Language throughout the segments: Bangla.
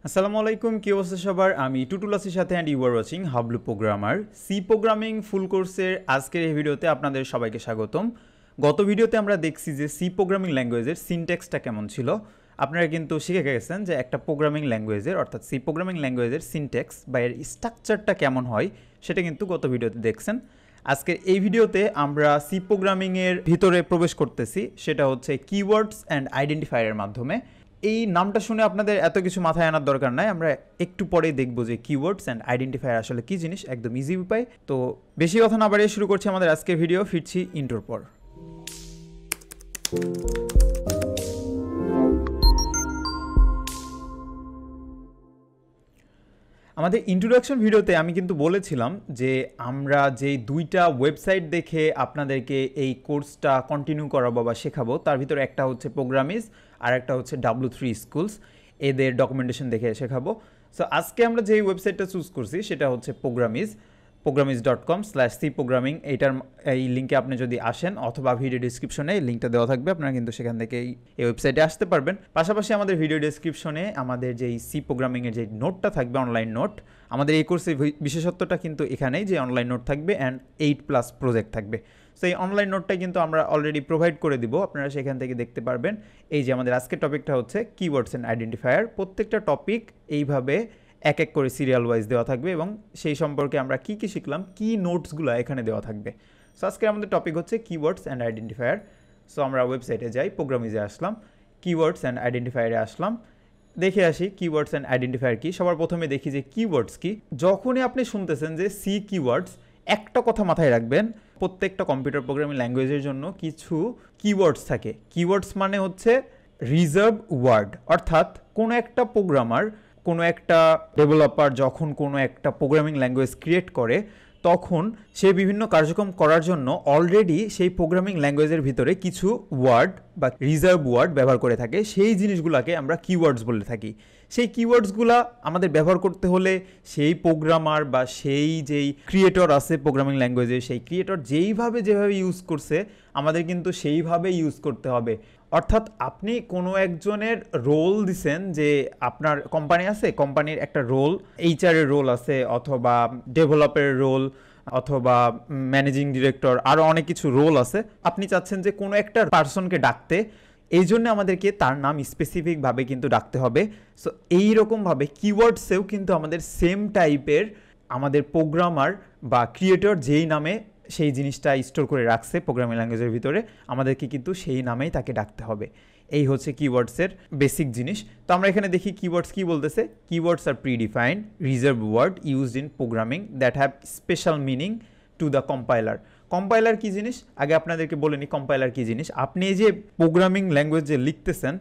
আসসালামু আলাইকুম, কি অবস্থা সবার? আমি টুটুলাসির সাথে and you are watching Hablu programmer. C programming full কোর্সের আজকের এই ভিডিওতে আপনাদের সবাইকে স্বাগতম। গত ভিডিওতে আমরা দেখছি যে সি প্রোগ্রামিং ল্যাঙ্গুয়েজের সিনট্যাক্সটা কেমন ছিল। আপনারা কিন্তু শিখে গেছেন যে একটা প্রোগ্রামিং ল্যাঙ্গুয়েজের অর্থাৎ সি প্রোগ্রামিং ল্যাঙ্গুয়েজের সিনট্যাক্স বা এর স্ট্রাকচারটা কেমন হয় সেটা কিন্তু গত ভিডিওতে দেখছেন। আজকের এই ভিডিওতে আমরা সি প্রোগ্রামিংয়ের ভিতরে প্রবেশ করতেছি, সেটা হচ্ছে কিওয়ার্ডস অ্যান্ড আইডেন্টিফায়ারের মাধ্যমে। এই নামটা শুনে আপনাদের এত কিছু মাথায় আনার দরকার নাই, আমরা একটু পরেই দেখবো যে কিওয়ার্ডস অ্যান্ড আইডেন্টিফায়ার আসলে কী জিনিস, একদম ইজি উপায়। তো বেশি কথা না বাড়িয়ে শুরু করছি আমাদের আজকের ভিডিও। ফিরছি ইন্ট্রোর পর। আমাদের ইন্ট্রোডাকশন ভিডিওতে আমি কিন্তু বলেছিলাম যে আমরা যে দুইটা ওয়েবসাইট দেখে আপনাদেরকে এই কোর্সটা কন্টিনিউ করাবো বা শেখাবো, তার ভিতরে একটা হচ্ছে প্রোগ্রামিজ আর একটা হচ্ছে W3 স্কুলস, এদের ডকুমেন্টেশন দেখে শেখাবো। সো আজকে আমরা যেই ওয়েবসাইটটা চুজ করছি সেটা হচ্ছে programiz.com/cprogramming। এই লিঙ্কে আপনি যদি আসেন অথবা ভিডিও ডিসক্রিপশনে লিঙ্কটা দেওয়া থাকবে, আপনারা কিন্তু সেখান থেকে এই ওয়েবসাইটে আসতে পারবেন। পাশাপাশি আমাদের ভিডিও ডিসক্রিপশনে আমাদের যেই সি প্রোগ্রামিংয়ের যে নোটটা থাকবে, অনলাইন নোট, আমাদের এই কোর্সের বিশেষত্বটা কিন্তু এখানেই যে অনলাইন নোট থাকবে অ্যান্ড 8+ প্রজেক্ট থাকবে। সো এই অনলাইন নোটটাই কিন্তু আমরা অলরেডি প্রোভাইড করে দিব, আপনারা সেখান থেকে দেখতে পারবেন। এই যে আমাদের আজকের টপিকটা হচ্ছে কিওয়ার্ডস অ্যান্ড আইডেন্টিফায়ার। প্রত্যেকটা টপিক এইভাবে এক এক করে সিরিয়াল ওয়াইজ দেওয়া থাকবে এবং সেই সম্পর্কে আমরা কী কী শিখলাম, কী নোটসগুলো এখানে দেওয়া থাকবে। সো আজকে আমাদের টপিক হচ্ছে কিওয়ার্ডস অ্যান্ড আইডেন্টিফায়ার। সো আমরা ওয়েবসাইটে যাই, প্রোগ্রামিজে আসলাম, কিওয়ার্ডস অ্যান্ড আইডেন্টিফায়ারে আসলাম, দেখে আসি কিওয়ার্ডস অ্যান্ড আইডেন্টিফায়ার কী। সবার প্রথমে দেখি যে কিওয়ার্ডস কী। যখনই আপনি শুনতেছেন যে সি কিওয়ার্ডস, একটা কথা মাথায় রাখবেন, প্রত্যেকটা কম্পিউটার প্রোগ্রামিং ল্যাঙ্গুয়েজের জন্য কিছু কিওয়ার্ডস থাকে। কিওয়ার্ডস মানে হচ্ছে রিজার্ভ ওয়ার্ড, অর্থাৎ কোনো একটা প্রোগ্রামার, কোনো একটা ডেভেলপার যখন কোনো একটা প্রোগ্রামিং ল্যাঙ্গুয়েজ ক্রিয়েট করে তখন সে বিভিন্ন কার্যক্রম করার জন্য অলরেডি সেই প্রোগ্রামিং ল্যাঙ্গুয়েজের ভিতরে কিছু ওয়ার্ড বা রিজার্ভ ওয়ার্ড ব্যবহার করে থাকে। সেই জিনিসগুলোকে আমরা কিওয়ার্ডস বলে থাকি। সেই কিওয়ার্ডসগুলো আমাদের ব্যবহার করতে হলে সেই প্রোগ্রামার বা সেই যেই ক্রিয়েটর আছে প্রোগ্রামিং ল্যাঙ্গুয়েজে, সেই ক্রিয়েটর যেভাবে ইউজ করছে আমাদের কিন্তু সেইভাবে ইউজ করতে হবে। অর্থাৎ আপনি কোনো একজনের রোল দিছেন, যে আপনার কোম্পানি আছে, কোম্পানির একটা রোল, HR-এর রোল আছে অথবা ডেভেলপারের রোল অথবা ম্যানেজিং ডিরেক্টর, আরও অনেক কিছু রোল আছে। আপনি চাচ্ছেন যে কোনো একটা পার্সনকে ডাকতে, এই জন্য আমাদেরকে তার নাম স্পেসিফিকভাবে কিন্তু ডাকতে হবে। সো এইরকমভাবে কিওয়ার্ডসেও কিন্তু আমাদের সেম টাইপের, আমাদের প্রোগ্রামার বা ক্রিয়েটর যেই নামে সেই জিনিসটা স্টোর করে রাখছে প্রোগ্রামিং ল্যাঙ্গুয়েজের ভিতরে, আমাদেরকে কিন্তু সেই নামেই তাকে ডাকতে হবে। এই হচ্ছে কিওয়ার্ডসের বেসিক জিনিস। তো আমরা এখানে দেখি কিওয়ার্ডস কী বলতেছে। কিওয়ার্ডস আর predefined reserved word used in programming that have special meaning to the compiler. Compiler কী জিনিস আগে আপনাদেরকে বলে নিই। কম্পাইলার কী জিনিস, আপনি এই যে প্রোগ্রামিং ল্যাঙ্গুয়েজ যে লিখতেছেন,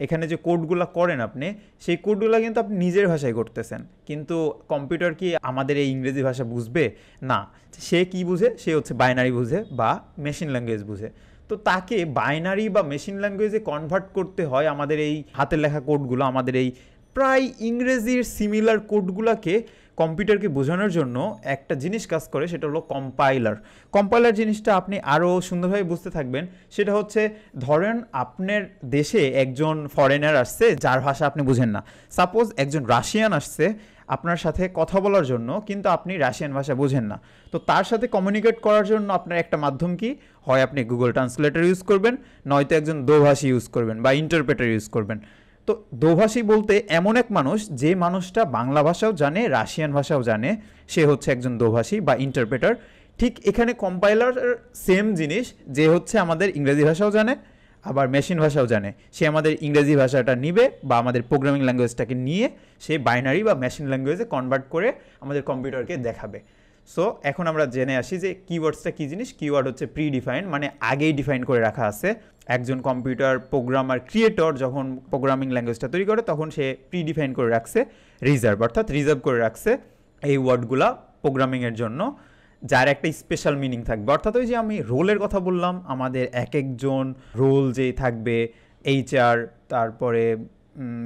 এখানে যে কোডগুলো করেন আপনি, সেই কোডগুলো কিন্তু আপনি নিজের ভাষায় করতেছেন, কিন্তু কম্পিউটার কি আমাদের এই ইংরেজি ভাষা বুঝবে? না। সে কি বুঝে? সে হচ্ছে বাইনারি বুঝে বা মেশিন ল্যাঙ্গুয়েজ বুঝে। তো তাকে বাইনারি বা মেশিন ল্যাঙ্গুয়েজে কনভার্ট করতে হয় আমাদের এই হাতের লেখা কোডগুলো, আমাদের এই প্রায় ইংরেজির সিমিলার কোডগুলোকে কম্পিউটারকে বোঝানোর জন্য একটা জিনিস কাজ করে, সেটা হলো কম্পাইলার। কম্পাইলার জিনিসটা আপনি আরও সুন্দরভাবে বুঝতে থাকবেন। সেটা হচ্ছে, ধরেন আপনার দেশে একজন ফরেনার আসছে যার ভাষা আপনি বুঝেন না। সাপোজ একজন রাশিয়ান আসছে আপনার সাথে কথা বলার জন্য, কিন্তু আপনি রাশিয়ান ভাষা বুঝেন না। তো তার সাথে কমিউনিকেট করার জন্য আপনার একটা মাধ্যম কি, হয় আপনি গুগল ট্রান্সলেটর ইউজ করবেন, নয়তো একজন দোভাষী ইউজ করবেন বা ইন্টারপ্রেটার ইউজ করবেন। তো দোভাষী বলতে এমন এক মানুষ যে মানুষটা বাংলা ভাষাও জানে, রাশিয়ান ভাষাও জানে, সে হচ্ছে একজন দোভাষী বা ইন্টারপ্রেটার। ঠিক এখানে কম্পাইলার সেম জিনিস, যে হচ্ছে আমাদের ইংরেজি ভাষাও জানে আবার মেশিন ভাষাও জানে। সে আমাদের ইংরেজি ভাষাটা নিবে বা আমাদের প্রোগ্রামিং ল্যাঙ্গুয়েজটাকে নিয়ে সে বাইনারি বা মেশিন ল্যাঙ্গুয়েজে কনভার্ট করে আমাদের কম্পিউটারকে দেখাবে। সো এখন আমরা জেনে আসি যে কিওয়ার্ডসটা কী জিনিস। কিওয়ার্ড হচ্ছে প্রিডিফাইন্ড, মানে আগেই ডিফাইন করে রাখা আছে। একজন কম্পিউটার প্রোগ্রামার ক্রিয়েটর যখন প্রোগ্রামিং ল্যাঙ্গুয়েজটা তৈরি করে তখন সে প্রিডিফাইন করে রাখছে রিজার্ভ, অর্থাৎ রিজার্ভ করে রাখছে এই ওয়ার্ডগুলা প্রোগ্রামিংয়ের জন্য, যার একটা স্পেশাল মিনিং থাকবে। অর্থাৎ ওই যে আমি রোলের কথা বললাম, আমাদের এক একজন রোল যেই থাকবে, HR, তারপরে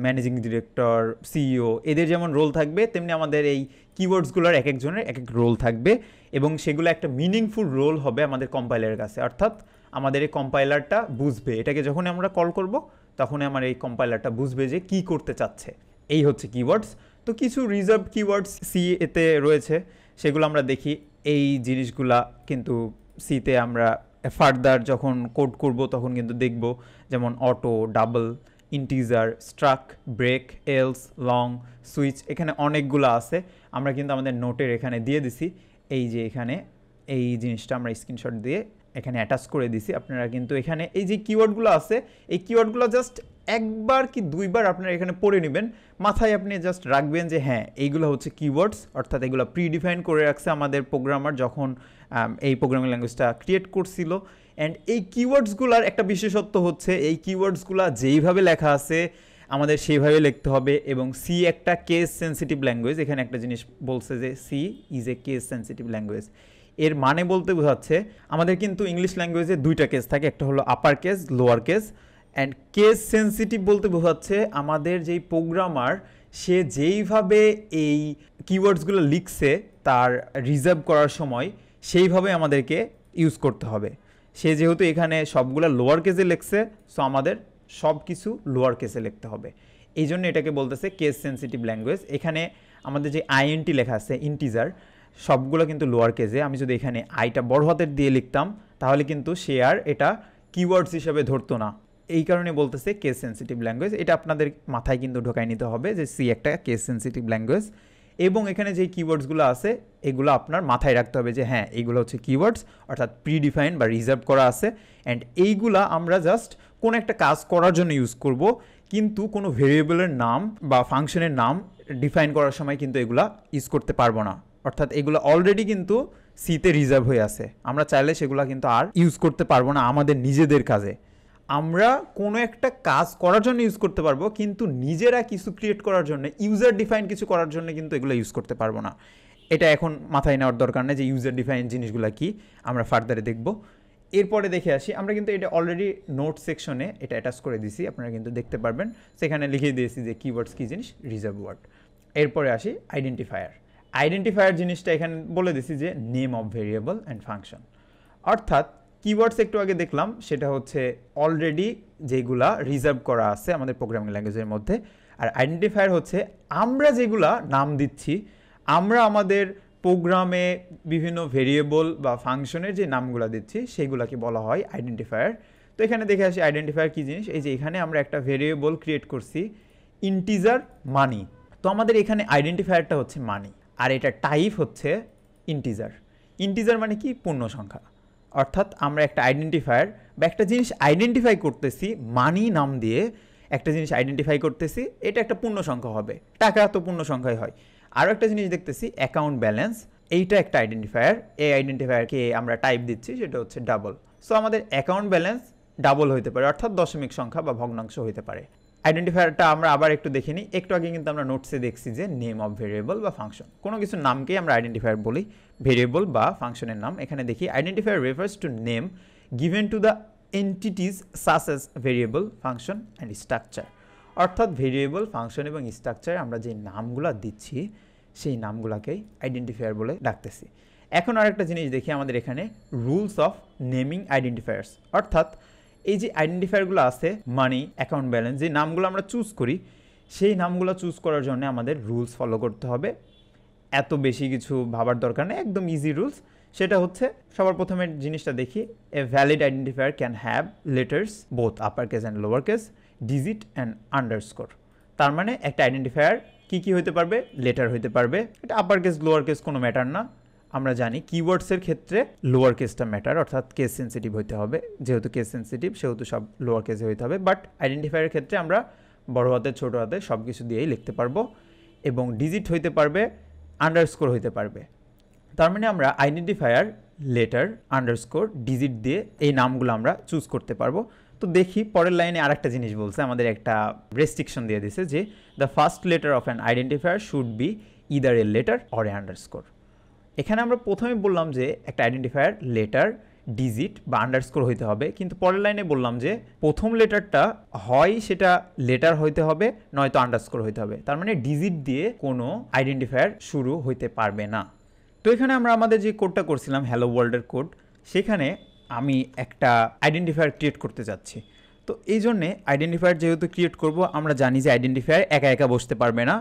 ম্যানেজিং ডিরেক্টর, CEO, এদের যেমন রোল থাকবে, তেমনি আমাদের এই কিওয়ার্ডসগুলোর এক একজনের এক এক রোল থাকবে এবং সেগুলো একটা মিনিংফুল রোল হবে আমাদের কম্পাইলারের কাছে। অর্থাৎ আমাদের এই কম্পাইলারটা বুঝবে, এটাকে যখন আমরা কল করব তখনই আমার এই কম্পাইলারটা বুঝবে যে কী করতে চাচ্ছে। এই হচ্ছে কিওয়ার্ডস। তো কিছু রিজার্ভ কিওয়ার্ডস সি এতে রয়েছে, সেগুলো আমরা দেখি। এই জিনিসগুলা কিন্তু সিতে আমরা ফার্দার যখন কোড করব তখন কিন্তু দেখব, যেমন auto, double, integer, struct, break, else, long, switch, এখানে অনেকগুলো আছে। আমরা কিন্তু আমাদের নোটের এখানে দিয়ে দিছি। এই যে এখানে এই জিনিসটা আমরা স্ক্রিনশট দিয়ে এখানে অ্যাটাচ করে দিছি। আপনারা কিন্তু এখানে এই যে কিওয়ার্ডগুলো আছে, এই কিওয়ার্ডগুলো জাস্ট একবার কি দুইবার আপনারা এখানে পড়ে নেবেন, মাথায় আপনি জাস্ট রাখবেন যে হ্যাঁ এইগুলো হচ্ছে কিওয়ার্ডস, অর্থাৎ এগুলো প্রিডিফাইন করে রাখছে আমাদের প্রোগ্রামার যখন এই প্রোগ্রামিং ল্যাঙ্গুয়েজটা ক্রিয়েট করছিল। অ্যান্ড এই কিওয়ার্ডসগুলোর একটা বিশেষত্ব হচ্ছে এই কিওয়ার্ডসগুলো যেইভাবে লেখা আছে আমাদের সেইভাবে লিখতে হবে। এবং সি একটা কেস সেন্সিটিভ ল্যাঙ্গুয়েজ, এখানে একটা জিনিস বলছে যে C is a case sensitive language. এর মানে বলতে বোঝাচ্ছে আমাদের কিন্তু ইংলিশ ল্যাঙ্গুয়েজে দুইটা কেস থাকে, একটা হলো upper case, lower case. And case sensitive বলতে বোঝাচ্ছে আমাদের যেই প্রোগ্রামার সে যেইভাবে এই কিওয়ার্ডসগুলো লিখছে তার রিজার্ভ করার সময় সেইভাবে আমাদেরকে ইউজ করতে হবে। সে যেহেতু এখানে সবগুলো লোয়ার কেসে লিখছে, সো আমাদের সব কিছু লোয়ার কেসে লিখতে হবে। এই জন্য এটাকে বলতেছে কেস সেন্সিটিভ ল্যাঙ্গুয়েজ। এখানে আমাদের যে আইএনটি লেখা আছে, ইন্টিজার, সবগুলো কিন্তু লোয়ার কেসে। আমি যদি এখানে আইটা বড় হাতের দিয়ে লিখতাম তাহলে কিন্তু সে আর এটা কিওয়ার্ডস হিসেবে ধরতো না। এই কারণে বলতেছে কেস সেন্সিটিভ ল্যাঙ্গুয়েজ। এটা আপনাদের মাথায় কিন্তু ঢোকাই নিতে হবে যে সি একটা কেস সেন্সিটিভ ল্যাঙ্গুয়েজ। এবং এখানে যে কিওয়ার্ডসগুলো আছে এগুলো আপনার মাথায় রাখতে হবে যে হ্যাঁ এইগুলো হচ্ছে কিওয়ার্ডস, অর্থাৎ প্রিডিফাইন বা রিজার্ভ করা আছে। অ্যান্ড এইগুলা আমরা জাস্ট কোনো একটা কাজ করার জন্য ইউজ করব, কিন্তু কোনো ভেরিয়েবলের নাম বা ফাংশনের নাম ডিফাইন করার সময় কিন্তু এগুলা ইউজ করতে পারবো না। অর্থাৎ এগুলো অলরেডি কিন্তু সিতে রিজার্ভ হয়ে আছে, আমরা চাইলে সেগুলো কিন্তু আর ইউজ করতে পারবো না আমাদের নিজেদের কাজে। আমরা কোনো একটা কাজ করার জন্য ইউজ করতে পারবো, কিন্তু নিজেরা কিছু ক্রিয়েট করার জন্য, ইউজার ডিফাইন কিছু করার জন্য কিন্তু এগুলো ইউজ করতে পারবো না। এটা এখন মাথায় নেওয়ার দরকার নেই যে ইউজার ডিফাইন জিনিসগুলো কি, আমরা ফার্দারে দেখব। এরপরে দেখে আসি, আমরা কিন্তু এটা অলরেডি নোট সেকশনে এটা অ্যাটাচ করে দিছি, আপনারা কিন্তু দেখতে পারবেন। সেখানে লিখে দিয়েছি যে কিওয়ার্ডস কী জিনিস, রিজার্ভ ওয়ার্ড। এরপরে আসি আইডেন্টিফায়ার। আইডেন্টিফায়ার জিনিসটা এখানে বলে দিছি যে name of variable and function. অর্থাৎ কিওয়ার্ডস একটু আগে দেখলাম সেটা হচ্ছে অলরেডি যেগুলা রিজার্ভ করা আছে আমাদের প্রোগ্রামিং ল্যাঙ্গুয়েজের মধ্যে। আর আইডেন্টিফায়ার হচ্ছে আমরা যেগুলা নাম দিচ্ছি, আমরা আমাদের প্রোগ্রামে বিভিন্ন ভেরিয়েবল বা ফাংশনের যে নামগুলো দিচ্ছি সেগুলোকে বলা হয় আইডেন্টিফায়ার। তো এখানে দেখে আসি আইডেন্টিফায়ার কী জিনিস। এই যে এখানে আমরা একটা ভেরিয়েবল ক্রিয়েট করছি ইন্টিজার মানি। তো আমাদের এখানে আইডেন্টিফায়ারটা হচ্ছে মানি, আর এটা টাইপ হচ্ছে ইন্টিজার। ইন্টিজার মানে কি, পূর্ণ সংখ্যা। অর্থাৎ আমরা একটা আইডেন্টিফায়ার বা একটা জিনিস আইডেন্টিফাই করতেছি মানি নাম দিয়ে, একটা জিনিস আইডেন্টিফাই করতেছি, এটা একটা পূর্ণ সংখ্যা হবে, টাকা তো পূর্ণ সংখ্যাই হয়। আরও একটা জিনিস দেখতেছি অ্যাকাউন্ট ব্যালেন্স, এইটা একটা আইডেন্টিফায়ার। এই আইডেন্টিফায়ারকে আমরা টাইপ দিচ্ছি, সেটা হচ্ছে ডাবল। সো আমাদের অ্যাকাউন্ট ব্যালেন্স ডাবল হইতে পারে, অর্থাৎ দশমিক সংখ্যা বা ভগ্নাংশ হইতে পারে। আইডেন্টিফায়ারটা আমরা আবার একটু দেখে নিই। একটু আগে কিন্তু আমরা নোটসে দেখছি যে নেম অফ ভেরিয়েবল বা ফাংশন, কোনো কিছুর নামকেই আমরা আইডেন্টিফায়ার বলি, ভেরিয়েবল বা ফাংশনের নাম। এখানে দেখি identifier refers to name given to the entities such as variable, function and structure. অর্থাৎ ভেরিয়েবল, ফাংশন এবং স্ট্রাকচার আমরা যে নামগুলো দিচ্ছি সেই নামগুলোকেই আইডেন্টিফায়ার বলে ডাকতেছি। এখন আরেকটা জিনিস দেখি, আমাদের এখানে রুলস অফ নেমিং আইডেন্টিফায়ার্স। অর্থাৎ এই যে আইডেন্টিফায়ারগুলো আছে মানি, অ্যাকাউন্ট ব্যালেন্স, যে নামগুলো আমরা চুজ করি সেই নামগুলো চুজ করার জন্য আমাদের রুলস ফলো করতে হবে। এত বেশি কিছু ভাবার দরকার নেই, একদম ইজি রুলস। সেটা হচ্ছে সবার প্রথমে জিনিসটা দেখি, a valid identifier can have letters both upper case and lower case, digit and underscore. তার মানে একটা আইডেন্টিফায়ার কী কী হইতে পারবে, লেটার হইতে পারবে, এটা আপার কেস লোয়ার কেস কোনো ম্যাটার না। আমরা জানি কিওয়ার্ডসের ক্ষেত্রে লোয়ার কেসটা ম্যাটার, অর্থাৎ কেস সেন্সিটিভ হইতে হবে। যেহেতু কেস সেন্সিটিভ সেহেতু সব লোয়ার কেসে হইতে হবে। বাট আইডেন্টিফায়ারের ক্ষেত্রে আমরা বড় হাতে ছোটো হাতে সব কিছু দিয়েই লিখতে পারবো, এবং ডিজিট হইতে পারবে, আন্ডারস্কোর হইতে পারবে। তার মানে আমরা আইডেন্টিফায়ার, লেটার, আন্ডারস্কোর, ডিজিট দিয়ে এই নামগুলো আমরা চুজ করতে পারবো। তো দেখি পরের লাইনে আর একটা জিনিস বলছে, আমাদের একটা রেস্ট্রিকশন দিয়ে দিছে যে the first letter of an identifier should be either a letter or A underscore. এখানে আমরা প্রথমে বললাম যে একটা আইডেন্টিফায়ার লেটার, ডিজিট বা আন্ডারস্কোর হইতে হবে, কিন্তু পরের লাইনে বললাম যে প্রথম লেটারটা হয় সেটা লেটার হইতে হবে, নয়তো আন্ডারস্কোর হইতে হবে। তার মানে ডিজিট দিয়ে কোনো আইডেন্টিফায়ার শুরু হইতে পারবে না। তো এখানে আমরা আমাদের যে কোডটা করছিলাম হ্যালো ওয়ার্ল্ডের কোড, সেখানে আমি একটা আইডেন্টিফায়ার ক্রিয়েট করতে যাচ্ছি। তো তো এই জন্যে আইডেন্টিফায়ার যেহেতু ক্রিয়েট করব, আমরা জানি যে আইডেন্টিফায়ার একা একা বসতে পারবে না,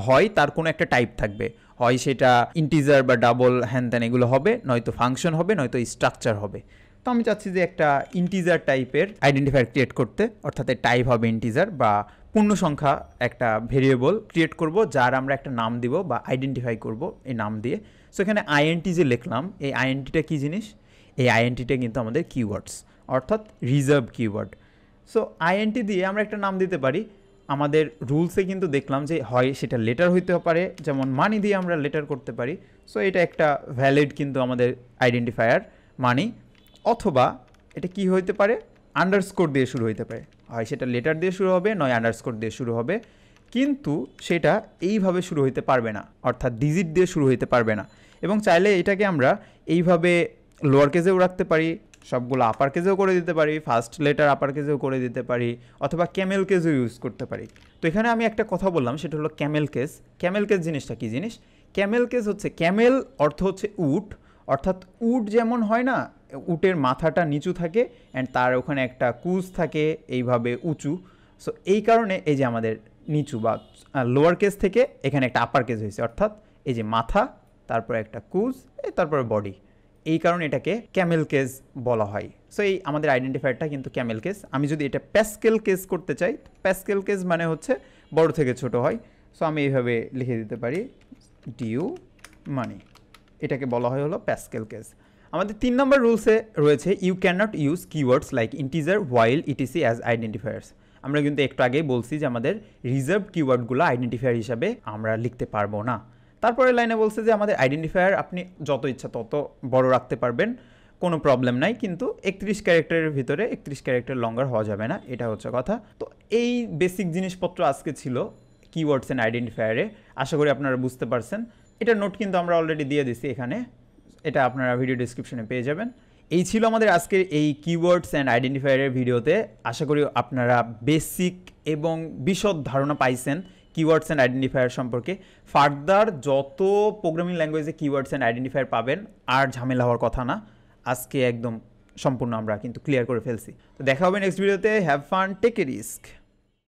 হয় তার কোনো একটা টাইপ থাকবে, হয় সেটা ইন্টিজার বা ডাবল হ্যান ত্যান এগুলো হবে, নয়তো ফাংশন হবে, নয়তো স্ট্রাকচার হবে। তো আমি চাচ্ছি যে একটা ইন্টিজার টাইপের আইডেন্টিফায়ার ক্রিয়েট করতে, অর্থাৎ এর টাইপ হবে ইন্টিজার বা পূর্ণ সংখ্যা একটা ভেরিয়েবল ক্রিয়েট করব, যার আমরা একটা নাম দিব বা আইডেন্টিফাই করব এই নাম দিয়ে। সো এখানে আইএনটি যে লিখলাম, এই আইএনটিটা কী জিনিস? এই আইএনটিটা কিন্তু আমাদের কিওয়ার্ডস, অর্থাৎ রিজার্ভ কিওয়ার্ড। সো আইএনটি দিয়ে আমরা একটা নাম দিতে পারি। আমাদের রুলসে কিন্তু দেখলাম যে হয় সেটা লেটার হইতে পারে, যেমন মানি দিয়ে আমরা লেটার করতে পারি। সো এটা একটা ভ্যালিড কিন্তু আমাদের আইডেন্টিফায়ার মানি। অথবা এটা কি হইতে পারে? আন্ডারস্কোর দিয়ে শুরু হইতে পারে, হয় সেটা লেটার দিয়ে শুরু হবে, নয় আন্ডারস্কোর দিয়ে শুরু হবে, কিন্তু সেটা এইভাবে শুরু হইতে পারবে না, অর্থাৎ ডিজিট দিয়ে শুরু হইতে পারবে না। এবং চাইলে এটাকে আমরা এইভাবে লোয়ার কেজেও রাখতে পারি, সবগুলো আপার কেজেও করে দিতে পারি, ফার্স্ট লেটার আপার কেজেও করে দিতে পারি, অথবা ক্যামেল কেজও ইউজ করতে পারি। তো এখানে আমি একটা কথা বললাম, সেটা হলো ক্যামেল কেজ। ক্যামেল কেজ জিনিসটা কী জিনিস? ক্যামেল কেজ হচ্ছে, ক্যামেল অর্থ হচ্ছে উট, অর্থাৎ উট যেমন হয় না, উটের মাথাটা নিচু থাকে অ্যান্ড তার ওখানে একটা কুজ থাকে এইভাবে উঁচু। সো এই কারণে এই যে আমাদের নিচু বা লোয়ার কেস থেকে এখানে একটা আপার কেস হয়েছে, অর্থাৎ এই যে মাথা, তারপরে একটা কুজ, তারপরে বডি, এই কারণে এটাকে ক্যামেল কেস বলা হয়। সো এই আমাদের আইডেন্টিফায়ারটা কিন্তু ক্যামেল কেস। আমি যদি এটা প্যাসকেল কেস করতে চাই, প্যাসকেল কেস মানে হচ্ছে বড় থেকে ছোট হয়। সো আমি এইভাবে লিখে দিতে পারি ডিউ মানি, এটাকে বলা হয় হলো প্যাসকেল কেস। আমাদের 3 নম্বর রুলসে রয়েছে you can not use keywords like integer while ETC as identifiers. আমরা কিন্তু একটু আগেই বলছি যে আমাদের রিজার্ভ কিওয়ার্ডগুলো আইডেন্টিফায়ার হিসাবে আমরা লিখতে পারবো না। তারপরে লাইনে বলছে যে আমাদের আইডেন্টিফায়ার আপনি যত ইচ্ছা তত বড় রাখতে পারবেন, কোনো প্রবলেম নাই, কিন্তু 31 ক্যারেক্টারের ভিতরে 31 ক্যারেক্টার লঙ্গার হওয়া যাবে না, এটা হচ্ছে কথা। তো এই বেসিক জিনিসপত্র আজকে ছিল কিওয়ার্ডস অ্যান্ড আইডেন্টিফায়ারে। আশা করি আপনারা বুঝতে পারছেন। এটার নোট কিন্তু আমরা অলরেডি দিয়ে দিছি এখানে, এটা আপনারা ভিডিও ডিসক্রিপশনে পেয়ে যাবেন। এই ছিল আমাদের আজকের এই কিওয়ার্ডস অ্যান্ড আইডেন্টিফায়ারের ভিডিওতে। আশা করি আপনারা বেসিক এবং বিশদ ধারণা পাইছেন কিওয়ার্ডস অ্যান্ড আইডেন্টিফায়ার সম্পর্কে। ফার্দার যত প্রোগ্রামিং ল্যাঙ্গুয়েজে কিওয়ার্ডস অ্যান্ড আইডেন্টিফায়ার পাবেন, আর ঝামেলা হওয়ার কথা না। আজকে একদম সম্পূর্ণ আমরা কিন্তু ক্লিয়ার করে ফেলছি। তো দেখা হবে নেক্সট ভিডিওতে। Have fun, take a risk.